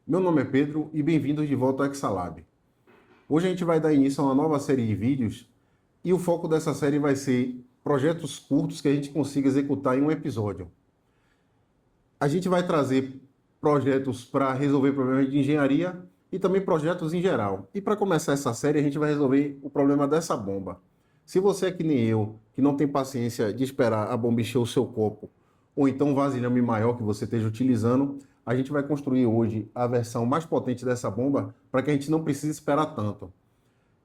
Meu nome é Pedro e bem-vindos de volta ao Exalab. Hoje a gente vai dar início a uma nova série de vídeos e o foco dessa série vai ser projetos curtos que a gente consiga executar em um episódio. A gente vai trazer projetos para resolver problemas de engenharia e também projetos em geral. E para começar essa série, a gente vai resolver o problema dessa bomba. Se você é que nem eu, que não tem paciência de esperar a bomba encher o seu copo, ou então um vasilhame maior que você esteja utilizando, a gente vai construir hoje a versão mais potente dessa bomba para que a gente não precise esperar tanto.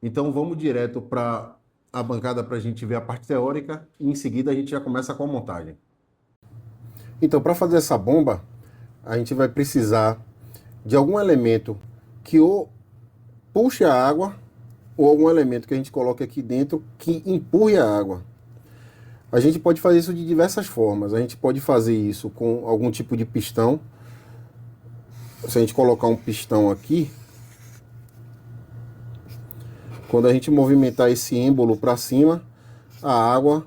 Então vamos direto para a bancada para a gente ver a parte teórica e em seguida a gente já começa com a montagem. Então, para fazer essa bomba, a gente vai precisar de algum elemento que ou puxe a água ou algum elemento que a gente coloque aqui dentro que empurre a água. A gente pode fazer isso de diversas formas. A gente pode fazer isso com algum tipo de pistão. Se a gente colocar um pistão aqui, quando a gente movimentar esse êmbolo para cima, a água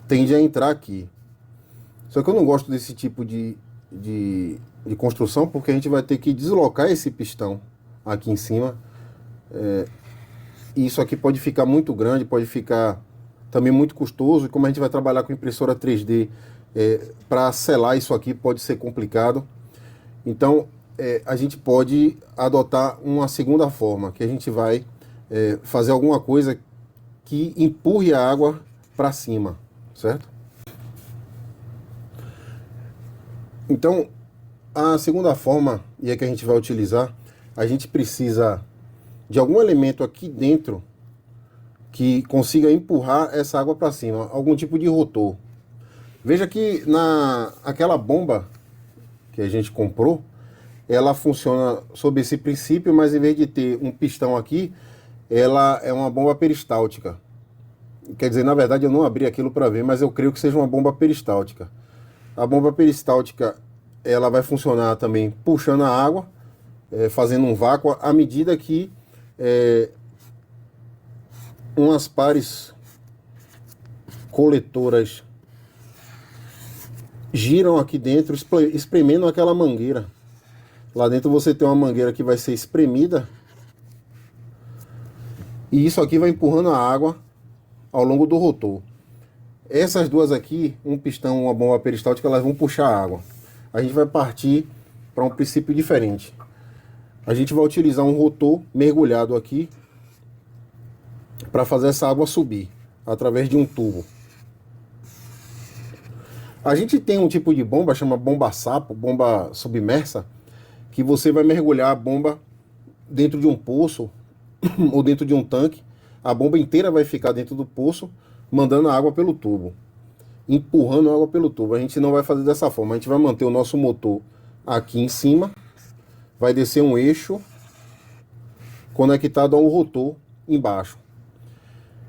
tende a entrar aqui. Só que eu não gosto desse tipo de construção, porque a gente vai ter que deslocar esse pistão aqui em cima. E isso aqui pode ficar muito grande, pode ficar também muito custoso. E como a gente vai trabalhar com impressora 3D, para selar isso aqui pode ser complicado. Então, a gente pode adotar uma segunda forma, que a gente vai fazer alguma coisa que empurre a água para cima, certo? Então, a segunda forma, e é que a gente vai utilizar, a gente precisa de algum elemento aqui dentro que consiga empurrar essa água para cima, algum tipo de rotor. Veja que aquela bomba que a gente comprou, ela funciona sob esse princípio, mas em vez de ter um pistão aqui, ela é uma bomba peristáltica. Quer dizer, na verdade eu não abri aquilo para ver, mas eu creio que seja uma bomba peristáltica. A bomba peristáltica, ela vai funcionar também puxando a água, fazendo um vácuo, à medida que umas pares coletoras giram aqui dentro, espremendo aquela mangueira. Lá dentro você tem uma mangueira que vai ser espremida, e isso aqui vai empurrando a água ao longo do rotor. Essas duas aqui, um pistão e uma bomba peristáltica, elas vão puxar a água. A gente vai partir para um princípio diferente. A gente vai utilizar um rotor mergulhado aqui para fazer essa água subir através de um tubo. A gente tem um tipo de bomba, chama bomba sapo, bomba submersa, que você vai mergulhar a bomba dentro de um poço ou dentro de um tanque. A bomba inteira vai ficar dentro do poço, mandando a água pelo tubo, empurrando a água pelo tubo. A gente não vai fazer dessa forma, a gente vai manter o nosso motor aqui em cima, vai descer um eixo conectado ao rotor embaixo.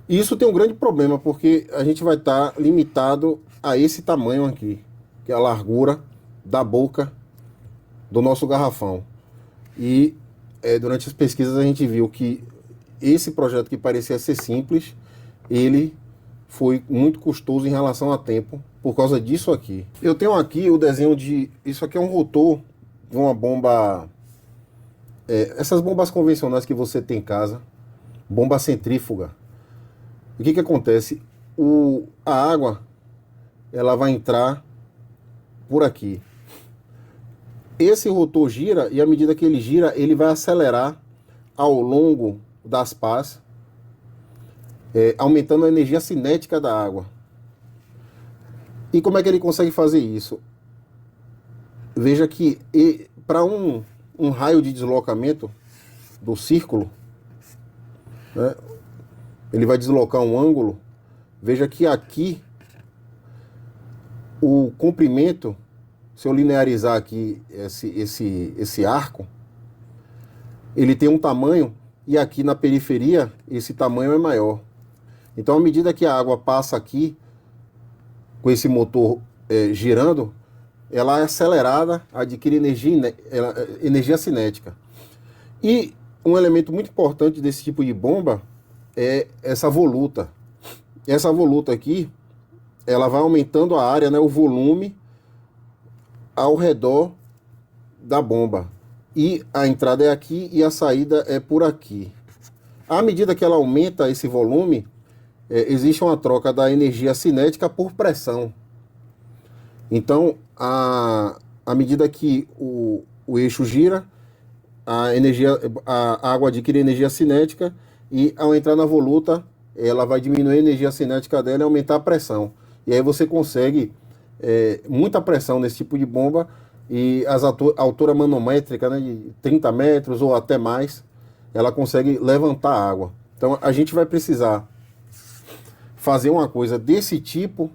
E isso tem um grande problema, porque a gente vai estar limitado a esse tamanho aqui, que é a largura da boca do nosso garrafão. E durante as pesquisas a gente viu que esse projeto, que parecia ser simples, ele foi muito custoso em relação a tempo, por causa disso aqui. Eu tenho aqui o desenho de... Isso aqui é um rotor de uma bomba... essas bombas convencionais que você tem em casa, bomba centrífuga. O que acontece? A água, ela vai entrar por aqui. Esse rotor gira, e à medida que ele gira, ele vai acelerar ao longo das pás, aumentando a energia cinética da água. E como é que ele consegue fazer isso? Veja que para um raio de deslocamento do círculo, né, ele vai deslocar um ângulo. Veja que aqui o comprimento, se eu linearizar aqui esse arco, ele tem um tamanho, e aqui na periferia esse tamanho é maior. Então, à medida que a água passa aqui, com esse motor girando, ela é acelerada, adquire energia cinética. E um elemento muito importante desse tipo de bomba é essa voluta. Essa voluta aqui, ela vai aumentando a área, né, o volume ao redor da bomba. E a entrada é aqui e a saída é por aqui. À medida que ela aumenta esse volume, existe uma troca da energia cinética por pressão. Então, à medida que o eixo gira, a água adquire energia cinética e ao entrar na voluta, ela vai diminuir a energia cinética dela e aumentar a pressão. E aí você consegue muita pressão nesse tipo de bomba e a altura manométrica, né, de 30 metros ou até mais, ela consegue levantar a água. Então a gente vai precisar fazer uma coisa desse tipo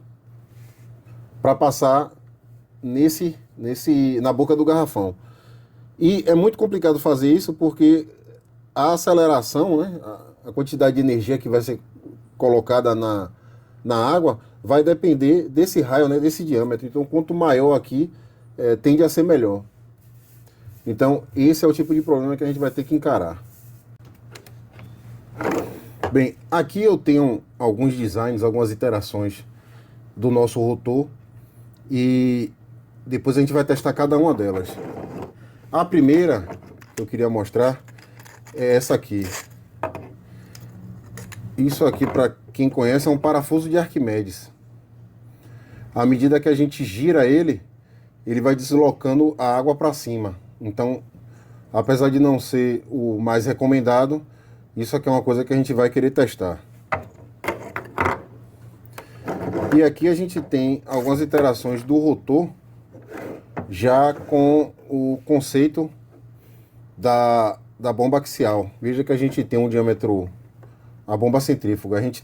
para passar na boca do garrafão. E é muito complicado fazer isso porque a aceleração, né, a quantidade de energia que vai ser colocada na água vai depender desse raio, né, desse diâmetro. Então, quanto maior aqui, tende a ser melhor. Então, esse é o tipo de problema que a gente vai ter que encarar. Bem, aqui eu tenho alguns designs, algumas iterações do nosso rotor e depois a gente vai testar cada uma delas. A primeira que eu queria mostrar é essa aqui. Isso aqui, para quem conhece, é um parafuso de Arquimedes. À medida que a gente gira ele, ele vai deslocando a água para cima. Então, apesar de não ser o mais recomendado, isso aqui é uma coisa que a gente vai querer testar. E aqui a gente tem algumas iterações do rotor, já com o conceito da bomba axial. Veja que a gente tem um diâmetro, a bomba centrífuga, a gente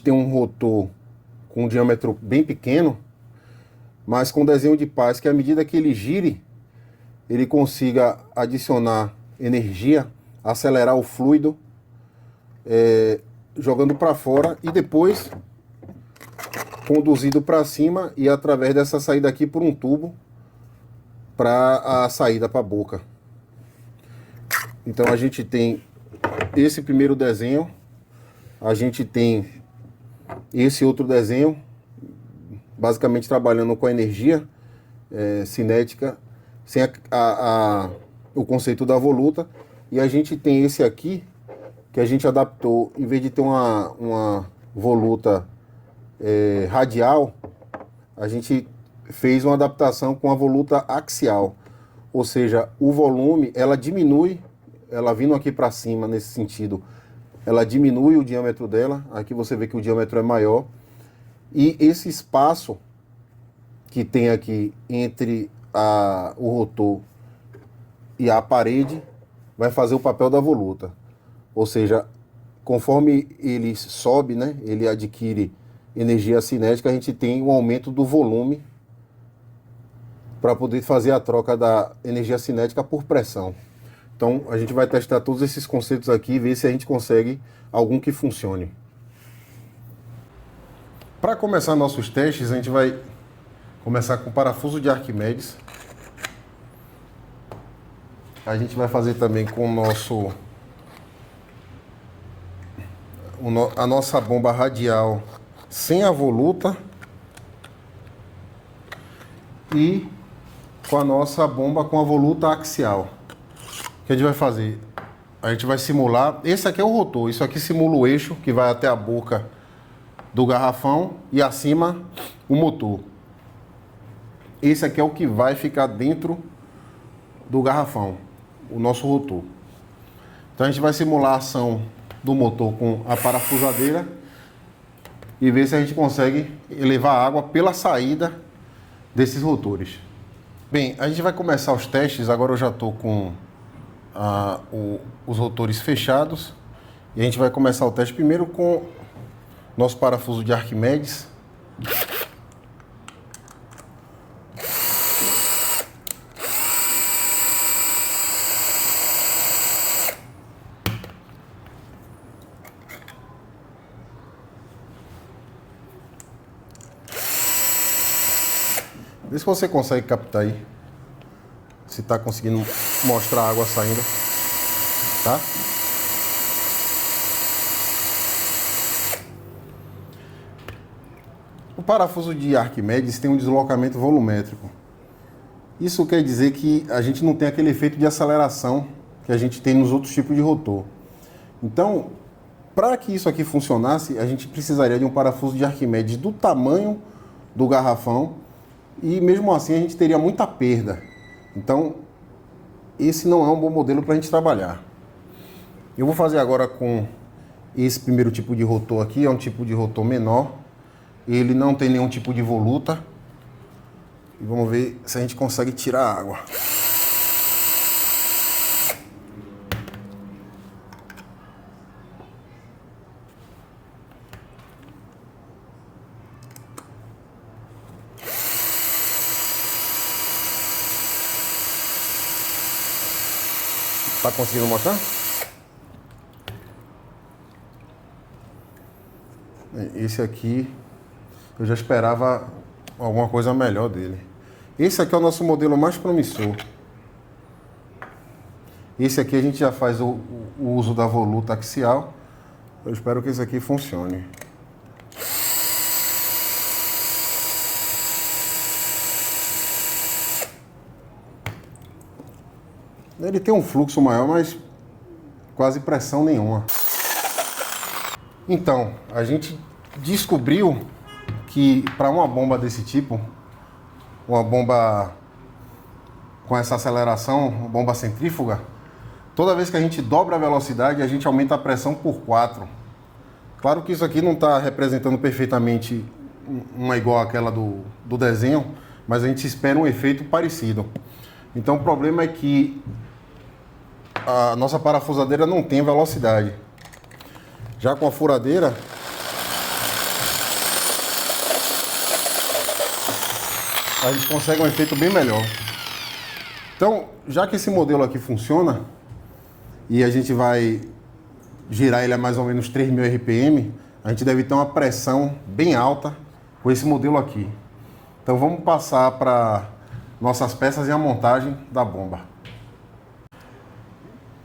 tem um rotor com um diâmetro bem pequeno, mas com desenho de paz, que à medida que ele gire, ele consiga adicionar energia, acelerar o fluido, jogando para fora e depois conduzido para cima e através dessa saída aqui por um tubo para a saída para a boca. Então a gente tem esse primeiro desenho, a gente tem esse outro desenho, basicamente trabalhando com a energia cinética, sem o conceito da voluta, e a gente tem esse aqui, que a gente adaptou, em vez de ter uma voluta radial, a gente fez uma adaptação com a voluta axial, ou seja, o volume, ela diminui, ela vindo aqui para cima nesse sentido, ela diminui o diâmetro dela, aqui você vê que o diâmetro é maior, e esse espaço que tem aqui entre o rotor e a parede vai fazer o papel da voluta, ou seja, conforme ele sobe, né, ele adquire energia cinética, a gente tem um aumento do volume para poder fazer a troca da energia cinética por pressão. Então a gente vai testar todos esses conceitos aqui e ver se a gente consegue algum que funcione. Para começar nossos testes, a gente vai começar com o parafuso de Arquimedes. A gente vai fazer também com a nossa bomba radial sem a voluta e com a nossa bomba com a voluta axial. O que a gente vai fazer? A gente vai simular, esse aqui é o rotor, isso aqui simula o eixo que vai até a boca do garrafão e acima o motor. Esse aqui é o que vai ficar dentro do garrafão, o nosso rotor. Então a gente vai simular a ação do motor com a parafusadeira e ver se a gente consegue elevar a água pela saída desses rotores. Bem, a gente vai começar os testes. Agora eu já estou com os rotores fechados e a gente vai começar o teste primeiro com nosso parafuso de Arquimedes. Vê se você consegue captar aí. Se está conseguindo mostrar a água saindo, tá? O parafuso de Arquimedes tem um deslocamento volumétrico. Isso quer dizer que a gente não tem aquele efeito de aceleração que a gente tem nos outros tipos de rotor. Então, para que isso aqui funcionasse, a gente precisaria de um parafuso de Arquimedes do tamanho do garrafão e mesmo assim a gente teria muita perda. Então, esse não é um bom modelo para a gente trabalhar. Eu vou fazer agora com esse primeiro tipo de rotor aqui, é um tipo de rotor menor. Ele não tem nenhum tipo de voluta. E vamos ver se a gente consegue tirar a água. Tá conseguindo mostrar? Esse aqui, eu já esperava alguma coisa melhor dele. Esse aqui é o nosso modelo mais promissor. Esse aqui a gente já faz o uso da voluta axial. Eu espero que esse aqui funcione. Ele tem um fluxo maior, mas quase pressão nenhuma. Então, a gente descobriu que para uma bomba desse tipo, uma bomba com essa aceleração, uma bomba centrífuga, toda vez que a gente dobra a velocidade, a gente aumenta a pressão por 4. Claro que isso aqui não está representando perfeitamente uma igual àquela do desenho, mas a gente espera um efeito parecido. Então o problema é que a nossa parafusadeira não tem velocidade. Já com a furadeira, a gente consegue um efeito bem melhor. Então, já que esse modelo aqui funciona, e a gente vai girar ele a mais ou menos 3.000 RPM, a gente deve ter uma pressão bem alta com esse modelo aqui. Então vamos passar para nossas peças e a montagem da bomba.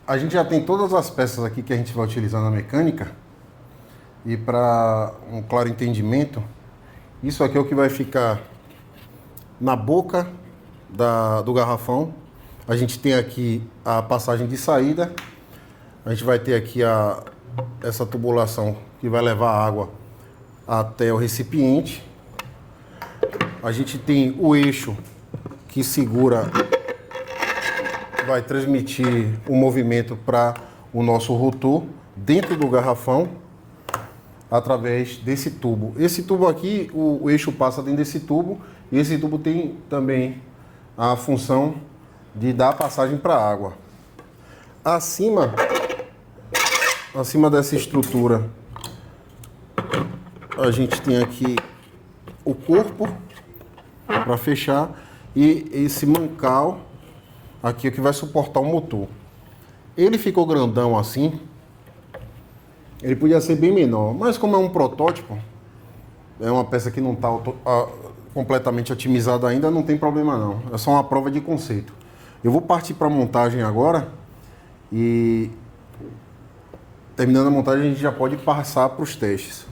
A gente já tem todas as peças aqui que a gente vai utilizar na mecânica. E para um claro entendimento, isso aqui é o que vai ficar na boca do garrafão. A gente tem aqui a passagem de saída. A gente vai ter aqui essa tubulação que vai levar a água até o recipiente. A gente tem o eixo que segura, vai transmitir o movimento para o nosso rotor dentro do garrafão através desse tubo. Esse tubo aqui, o eixo passa dentro desse tubo e esse tubo tem também a função de dar passagem para a água. Acima dessa estrutura, a gente tem aqui o corpo para fechar e esse mancal aqui é que vai suportar o motor. Ele ficou grandão assim. Ele podia ser bem menor, mas como é um protótipo, é uma peça que não está completamente otimizada ainda, não tem problema não. É só uma prova de conceito. Eu vou partir para a montagem agora e terminando a montagem a gente já pode passar para os testes.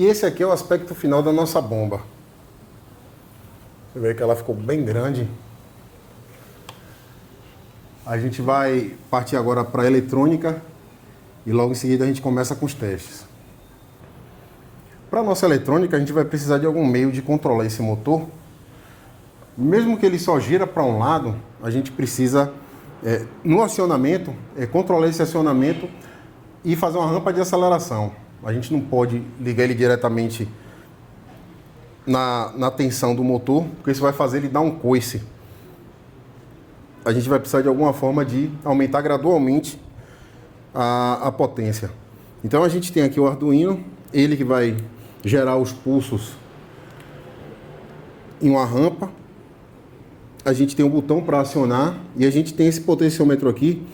esse aqui é o aspecto final da nossa bomba. Você vê que ela ficou bem grande. A gente vai partir agora para a eletrônica e logo em seguida a gente começa com os testes. Para a nossa eletrônica, a gente vai precisar de algum meio de controlar esse motor. Mesmo que ele só gira para um lado, a gente precisa, no acionamento, controlar esse acionamento e fazer uma rampa de aceleração. A gente não pode ligar ele diretamente na tensão do motor, porque isso vai fazer ele dar um coice. A gente vai precisar de alguma forma de aumentar gradualmente a potência. Então a gente tem aqui o Arduino, ele que vai gerar os pulsos em uma rampa. A gente tem um botão para acionar e a gente tem esse potenciômetro aqui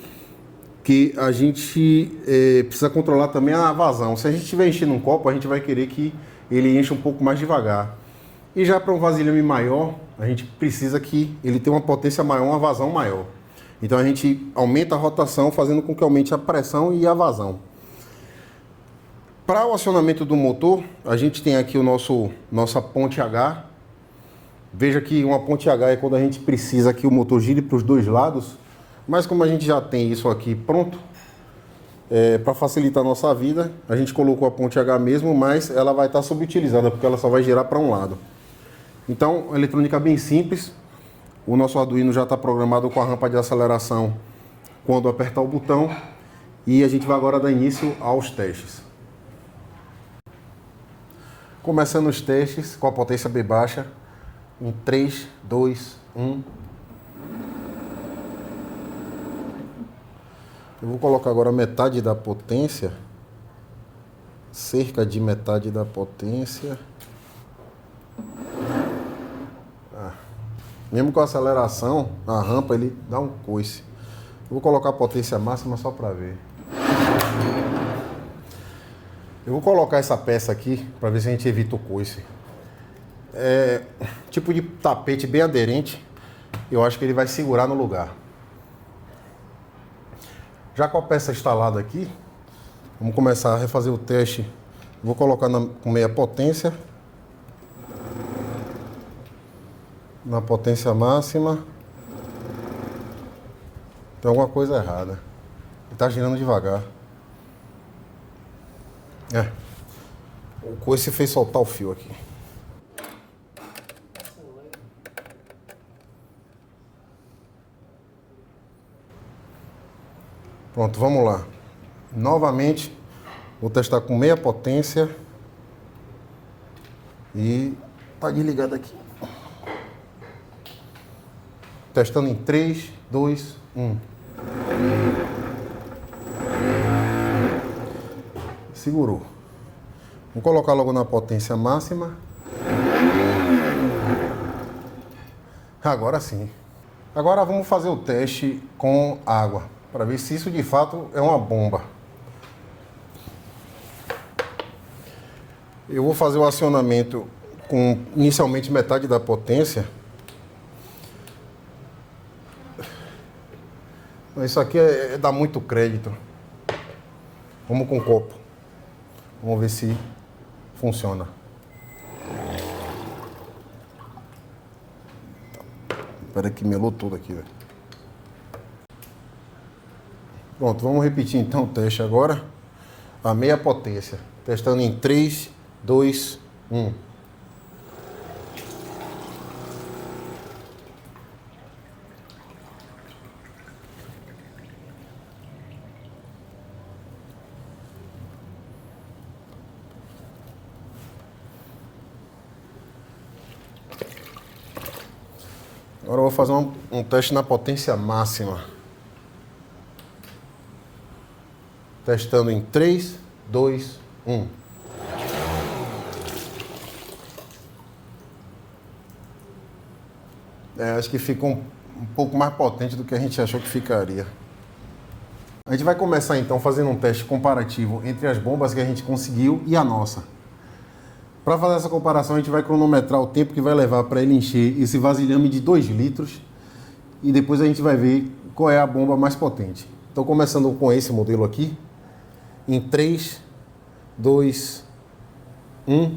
que a gente precisa controlar também a vazão. Se a gente estiver enchendo um copo, a gente vai querer que ele encha um pouco mais devagar. E já para um vasilhame maior, a gente precisa que ele tenha uma potência maior, uma vazão maior. Então a gente aumenta a rotação, fazendo com que aumente a pressão e a vazão. Para o acionamento do motor, a gente tem aqui nossa ponte H. Veja que uma ponte H é quando a gente precisa que o motor gire para os dois lados. Mas como a gente já tem isso aqui pronto, para facilitar a nossa vida, a gente colocou a ponte H mesmo, mas ela vai estar subutilizada, porque ela só vai girar para um lado. Então, a eletrônica é bem simples. O nosso Arduino já está programado com a rampa de aceleração quando apertar o botão. E a gente vai agora dar início aos testes. Começando os testes com a potência B baixa. Em 3, 2, 1. Eu vou colocar agora metade da potência. Cerca de metade da potência. Mesmo com a aceleração, a rampa ele dá um coice. Eu vou colocar a potência máxima só para ver. Eu vou colocar essa peça aqui para ver se a gente evita o coice. Tipo de tapete bem aderente. Eu acho que ele vai segurar no lugar. Já com a peça instalada aqui, vamos começar a refazer o teste. Vou colocar com meia potência. Na potência máxima. Tem alguma coisa errada. Ele está girando devagar. O coice fez soltar o fio aqui. Pronto, vamos lá. Novamente, vou testar com meia potência. E tá desligado aqui. Testando em 3, 2, 1. Segurou. Vou colocar logo na potência máxima. Agora sim. Agora vamos fazer o teste com água, para ver se isso de fato é uma bomba. Eu vou fazer o acionamento com inicialmente metade da potência. Isso aqui dá muito crédito. Vamos com o copo. Vamos ver se funciona. Espera que melou tudo aqui, velho. Pronto, vamos repetir então o teste agora. A meia potência. Testando em 3, 2, 1. Agora eu vou fazer um teste na potência máxima. Testando em 3, 2, 1. Acho que ficou um pouco mais potente do que a gente achou que ficaria. A gente vai começar então fazendo um teste comparativo entre as bombas que a gente conseguiu e a nossa. Para fazer essa comparação, a gente vai cronometrar o tempo que vai levar para ele encher esse vasilhame de 2 litros e depois a gente vai ver qual é a bomba mais potente. Então, começando com esse modelo aqui, em 3, 2, Um.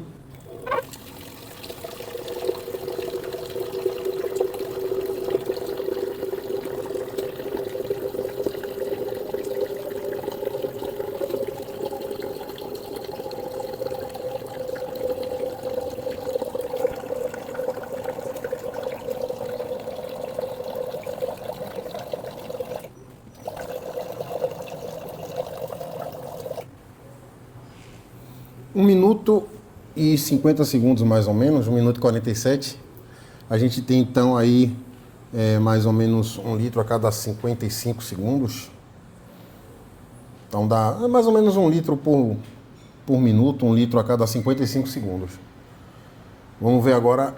Um minuto e 50 segundos mais ou menos, 1 minuto e 47. A gente tem então aí mais ou menos 1 litro a cada 55 segundos. Então dá mais ou menos 1 litro por minuto, 1 litro a cada 55 segundos. Vamos ver agora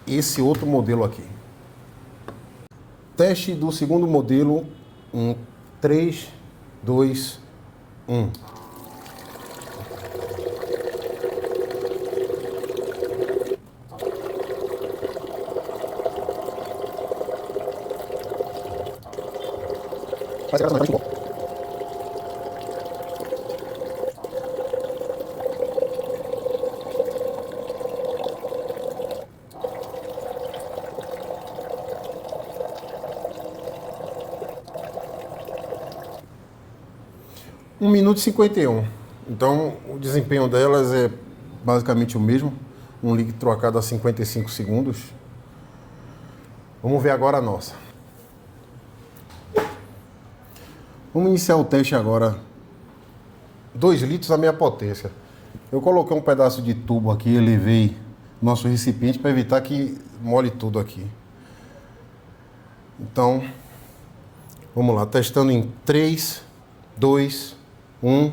esse outro modelo aqui. Teste do segundo modelo, 3, 2, 1. Vai ser muito bom. Um minuto e 51. Então, o desempenho delas é basicamente o mesmo. 1 litro a cada 55 segundos. Vamos ver agora a nossa. Vamos iniciar o teste agora. 2 litros a meia potência. Eu coloquei um pedaço de tubo aqui e levei nosso recipiente para evitar que molhe tudo aqui. Então, vamos lá, testando em 3, 2, 1.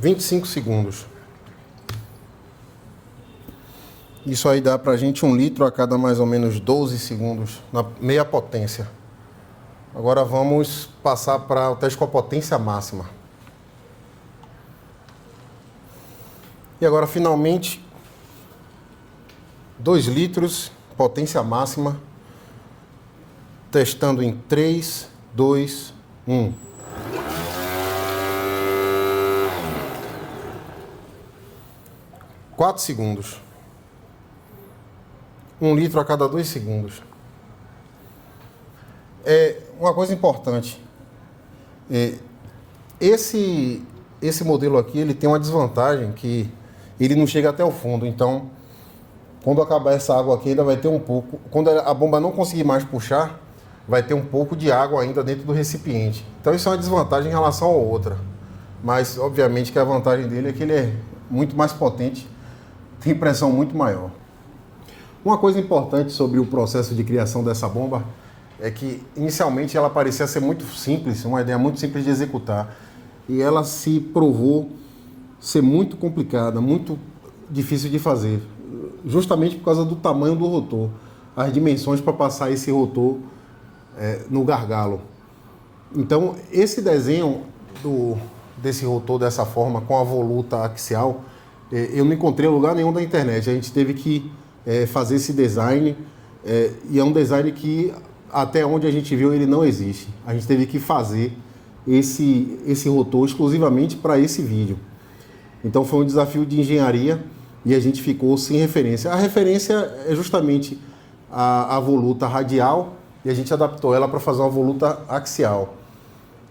(25 segundos). Isso aí dá pra gente 1 litro a cada mais ou menos 12 segundos, na meia potência. Agora vamos passar para o teste com a potência máxima. E agora finalmente 2 litros, potência máxima, testando em 3, 2, 1. (4 segundos). 1 litro a cada 2 segundos. Uma coisa importante. Esse modelo aqui, ele tem uma desvantagem que ele não chega até o fundo. Então, quando acabar essa água aqui, ainda vai ter um pouco. Quando a bomba não conseguir mais puxar, vai ter um pouco de água ainda dentro do recipiente. Então, isso é uma desvantagem em relação à outra. Mas, obviamente, que a vantagem dele é que ele é muito mais potente, tem pressão muito maior. Uma coisa importante sobre o processo de criação dessa bomba é que inicialmente ela parecia ser muito simples, uma ideia muito simples de executar, e ela se provou ser muito complicada, muito difícil de fazer, justamente por causa do tamanho do rotor, as dimensões para passar esse rotor no gargalo. Então, esse desenho desse rotor dessa forma, com a voluta axial, eu não encontrei em lugar nenhum da internet. A gente teve que fazer esse design, e é um design que, até onde a gente viu, ele não existe. A gente teve que fazer esse rotor exclusivamente para esse vídeo. Então foi um desafio de engenharia e a gente ficou sem referência. A referência é justamente a voluta radial, e a gente adaptou ela para fazer uma voluta axial.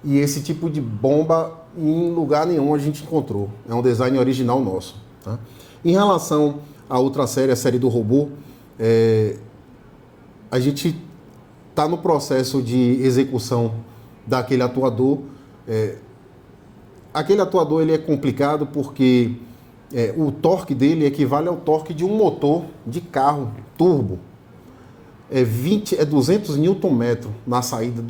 E esse tipo de bomba em lugar nenhum a gente encontrou. É um design original nosso. Tá? Em relação à outra série, a série do robô, a gente está no processo de execução daquele atuador. Aquele atuador ele é complicado porque o torque dele equivale ao torque de um motor de carro turbo. É 200 Nm na saída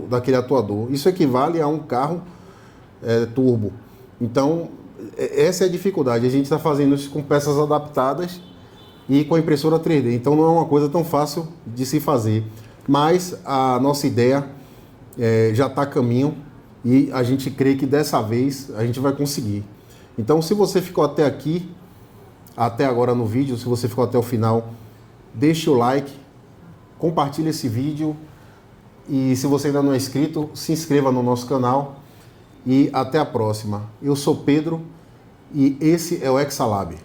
daquele atuador. Isso equivale a um carro turbo. Então, essa é a dificuldade. A gente está fazendo isso com peças adaptadas e com a impressora 3D. Então não é uma coisa tão fácil de se fazer. Mas a nossa ideia já está a caminho e a gente crê que dessa vez a gente vai conseguir. Então, se você ficou até aqui, até agora no vídeo, se você ficou até o final, deixe o like, compartilhe esse vídeo e se você ainda não é inscrito, se inscreva no nosso canal e até a próxima. Eu sou Pedro e esse é o Exalab.